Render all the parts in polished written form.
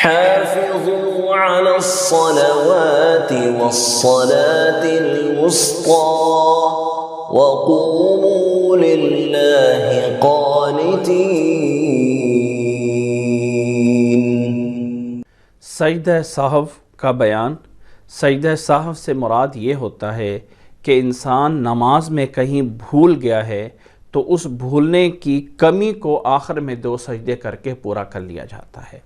حافظوا على الصلوات والصلاة الوسطى وقوموا لله قانتين۔ سجدہ سہو کا بیان۔ سجدہ سہو سے مراد یہ ہوتا ہے کہ انسان نماز میں کہیں بھول گیا ہے تو اس بھولنے کی کمی کو آخر میں 2 سجدے کر کے پورا کر لیا جاتا ہے۔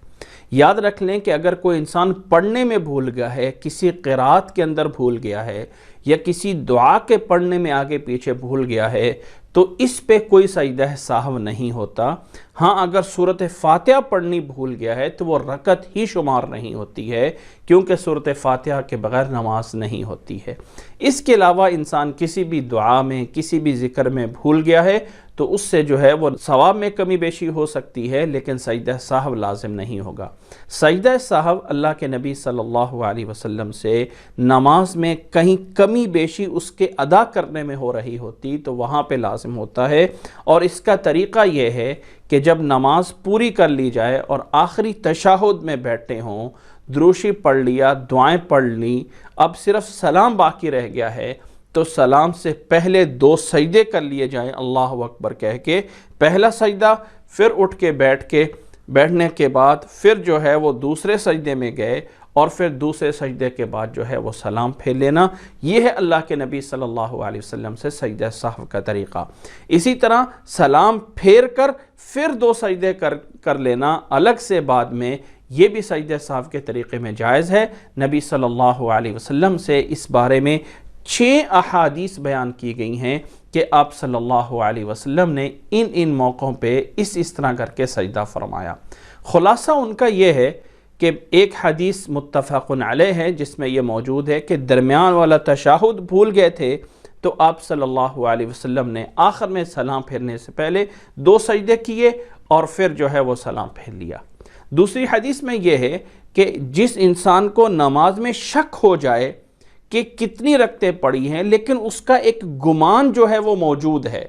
یاد رکھ لیں کہ اگر کوئی انسان پڑھنے میں بھول گیا ہے، کسی قرات کے اندر بھول گیا ہے یا کسی دعا کے پڑھنے میں آگے پیچھے بھول گیا ہے تو اس پہ کوئی سجدہ سہو نہیں ہوتا۔ ہاں اگر سورۃ فاتحہ پڑھنی بھول گیا ہے تو وہ رکعت ہی شمار نہیں ہوتی ہے، کیونکہ سورۃ فاتحہ کے بغیر نماز نہیں ہوتی ہے۔ اس کے علاوہ انسان کسی بھی دعا میں، کسی بھی ذکر میں بھول گیا ہے تو اس سے جو ہے وہ ثواب میں کمی بیشی ہو سکتی ہے، لیکن سجدہ سہو لازم نہیں ہوگا۔ سجدہ سہو اللہ کے نبی صلی اللہ علیہ وسلم سے نماز میں کہیں کمی بیشی اس کے ادا کرنے میں ہو رہی ہوتی تو وہاں پہ لازم ہوتا ہے، اور اس کا طریقہ یہ ہے کہ جب نماز پوری کر لی جائے اور آخری تشہد میں بیٹھے ہوں، دروشی پڑھ لیا، دعائیں پڑھ لی، اب صرف سلام باقی رہ گیا ہے تو سلام سے پہلے 2 سجدے کر لیے جائیں اللہ اکبر کہہ کے۔ پہلا سجدہ، پھر اٹھ کے بیٹھنے کے بعد پھر جو ہے وہ دوسرے سجدے میں گئے اور پھر دوسرے سجدے کے بعد جو ہے وہ سلام پھیر لینا۔ یہ ہے اللہ کے نبی صلی اللہ علیہ وسلم سے سجدہ سہو کا طریقہ۔ اسی طرح سلام پھیر کر پھر 2 سجدے کر لینا الگ سے بعد میں، یہ بھی سجدہ سہو کے طریقے میں جائز ہے۔ نبی صلی اللہ علیہ وسلم سے اس بارے میں 6 احادیث بیان کی گئی ہیں کہ آپ صلی اللہ علیہ وسلم نے ان موقعوں پہ اس طرح کر کے سجدہ فرمایا۔ خلاصہ ان کا یہ ہے کہ ایک حدیث متفق علیہ ہے جس میں یہ موجود ہے کہ درمیان والا تشہد بھول گئے تھے تو آپ صلی اللہ علیہ وسلم نے آخر میں سلام پھیرنے سے پہلے 2 سجدے کیے اور پھر جو ہے وہ سلام پھیر لیا۔ دوسری حدیث میں یہ ہے کہ جس انسان کو نماز میں شک ہو جائے کہ کتنی رکعتیں پڑھی ہیں لیکن اس کا ایک گمان جو ہے وہ موجود ہے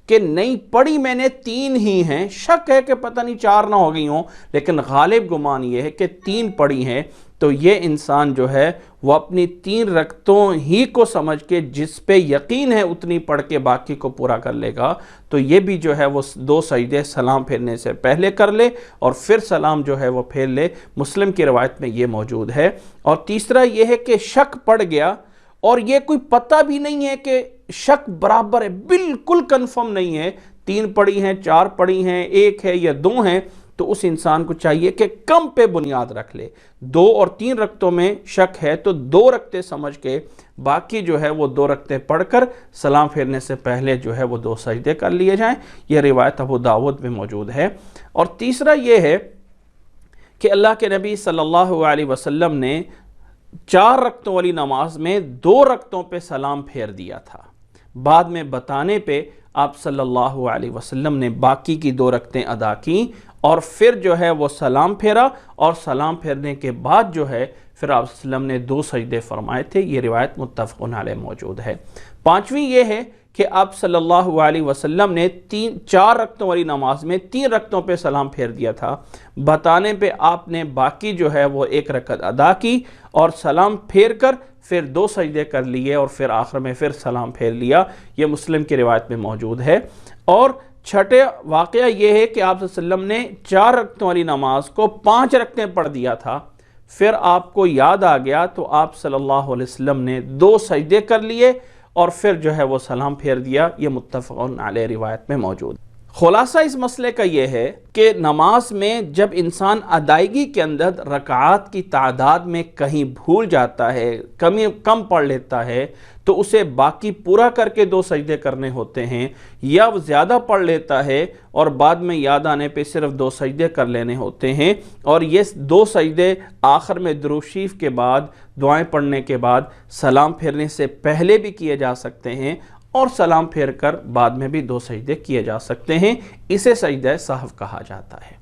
کہ نہیں پڑھی میں نے 3 ہی ہیں، شک ہے کہ پتہ نہیں 4 نہ ہو گئی ہوں، لیکن غالب گمان یہ ہے کہ 3 پڑھی ہیں، تو یہ انسان جو ہے وہ اپنی 3 رکعتوں ہی کو سمجھ کے جس پہ یقین ہے اتنی پڑھ کے باقی کو پورا کر لے گا، تو یہ بھی جو ہے وہ 2 سجدے سلام پھیرنے سے پہلے کر لے اور پھر سلام جو ہے وہ پھیر لے۔ مسلم کی روایت میں یہ موجود ہے۔ اور تیسرا یہ ہے کہ شک پڑ گیا اور یہ کوئی پتہ بھی نہیں ہے کہ شک برابر ہے، بالکل کنفرم نہیں ہے، 3 پڑھی ہیں، 4 پڑھی ہیں، 1 ہے یا 2 ہیں، تو اس انسان کو چاہیے کہ کم پہ بنیاد رکھ لے۔ 2 اور 3 رکعتوں میں شک ہے تو 2 رکعتیں سمجھ کے باقی جو ہے وہ 2 رکعتیں پڑھ کر سلام پھیرنے سے پہلے جو ہے وہ 2 سجدے کر لیے جائیں۔ یہ روایت ابو داؤد میں موجود ہے۔ اور تیسرا یہ ہے کہ اللہ کے نبی صلی اللہ علیہ وسلم نے 4 رکعتوں والی نماز میں 2 رکعتوں پہ سلام پھیر دیا تھا، بعد میں بتانے پہ آپ صلی اللہ علیہ وسلم نے باقی کی 2 رکعتیں ادا کیں اور پھر جو ہے وہ سلام پھیرا، اور سلام پھیرنے کے بعد جو ہے پھر آپ صلی اللہ علیہ وسلم نے 2 سجدے فرمائے تھے۔ یہ روایت متفق علیہ موجود ہے۔ 5ویں یہ ہے کہ آپ صلی اللہ علیہ وسلم نے 4 رکعتوں والی نماز میں 3 رکعتوں پہ سلام پھیر دیا تھا، بتانے پہ آپ نے باقی جو ہے وہ 1 رکعت ادا کی اور سلام پھیر کر پھر 2 سجدے کر لیے اور پھر آخر میں پھر سلام پھیر لیا۔ یہ مسلم کی روایت میں موجود ہے۔ اور 6 واقعہ یہ ہے کہ آپ صلی اللہ علیہ وسلم نے 4 رکعتوں والی نماز کو 5 رکعتیں پڑھ دیا تھا، پھر آپ کو یاد آ گیا تو آپ صلی اللہ علیہ وسلم نے 2 سجدے کر لیے اور پھر جو ہے وہ سلام پھیر دیا۔ یہ متفق علیہ روایت میں موجود۔ خلاصہ اس مسئلے کا یہ ہے کہ نماز میں جب انسان ادائیگی کے اندر رکعات کی تعداد میں کہیں بھول جاتا ہے، کم پڑھ لیتا ہے، تو اسے باقی پورا کر کے 2 سجدے کرنے ہوتے ہیں، یا وہ زیادہ پڑھ لیتا ہے اور بعد میں یاد آنے پہ صرف 2 سجدے کر لینے ہوتے ہیں، اور یہ 2 سجدے آخر میں درود شریف کے بعد، دعائیں پڑھنے کے بعد، سلام پھیرنے سے پہلے بھی کیے جا سکتے ہیں اور سلام پھیر کر بعد میں بھی 2 سجدے کیے جا سکتے ہیں۔ اسے سجدہ سہو کہا جاتا ہے۔